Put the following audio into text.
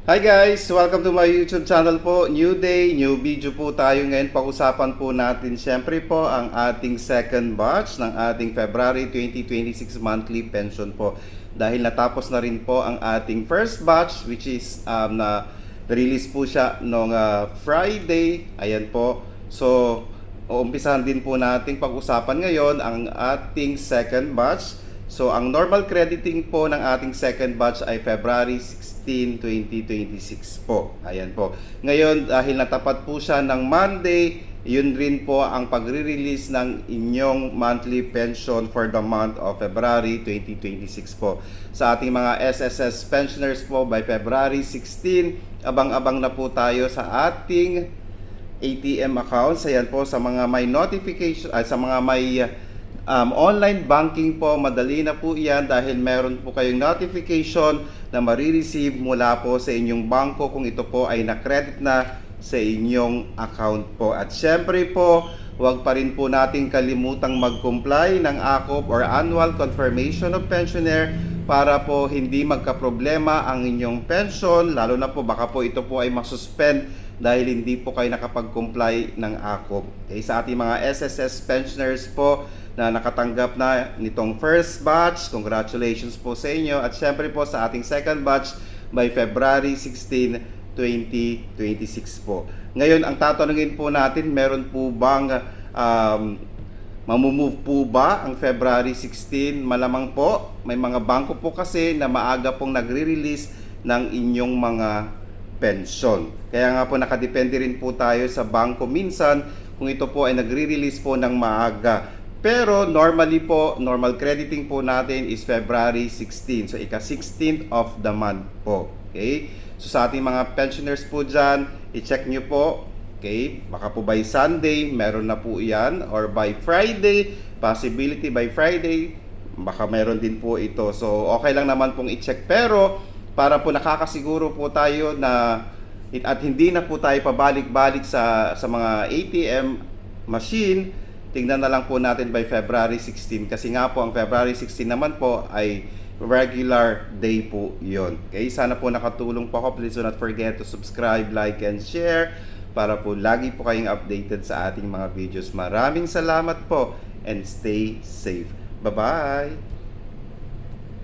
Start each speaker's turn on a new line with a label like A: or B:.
A: Hi guys! Welcome to my YouTube channel po. New day, new video po tayo ngayon. Pag-usapan po natin syempre po ang ating second batch ng ating February 2026 monthly pension po. Dahil natapos na rin po ang ating first batch which is na release po siya noong Friday. Ayan po. So, uumpisahan din po natin pag-usapan ngayon ang ating second batch. So, ang normal crediting po ng ating second batch ay February 16, 2026 po. Ayan po. Ngayon, dahil natapat po siya ng Monday, yun rin po ang pagre-release ng inyong monthly pension for the month of February 2026 po. Sa ating mga SSS pensioners po, by February 16, abang-abang na po tayo sa ating ATM accounts. Ayan po, sa mga may notification, sa mga may online banking po, madali na po yan dahil meron po kayong notification na marireceive mula po sa inyong bangko kung ito po ay na-credit na sa inyong account po. At syempre po, huwag pa rin po natin kalimutang mag-comply ng ACOP or Annual Confirmation of Pensioner para po hindi magka-problema ang inyong pension, lalo na po baka po ito po ay masuspend dahil hindi po kayo nakapag-comply ng ACOP. Okay, sa ating mga SSS pensioners po na nakatanggap na nitong first batch, congratulations po sa inyo. At syempre po sa ating second batch by February 16, 2026 po. Ngayon, ang tatanungin po natin, meron po bang mamumove po ba ang February 16? Malamang po, may mga bangko po kasi na maaga pong nagre-release ng inyong mga pensyon. Kaya nga po nakadepende rin po tayo sa bangko minsan kung ito po ay nagre-release po ng maaga. Pero normally po, normal crediting po natin is February 16. So ika-16th of the month po. Okay? So sa ating mga pensioners po dyan, i-check nyo po. Okay? Baka po by Sunday, meron na po yan. Or by Friday, possibility by Friday, baka meron din po ito. So okay lang naman pong i-check. Pero para po nakakasiguro po tayo na at hindi na po tayo pabalik-balik sa mga ATM machine, tingnan na lang po natin by February 16 kasi nga po ang February 16 naman po ay regular day po yon. Okay, sana po nakatulong po ako. Please do not forget to subscribe, like, and share para po lagi po kayong updated sa ating mga videos. Maraming salamat po and stay safe. Bye-bye!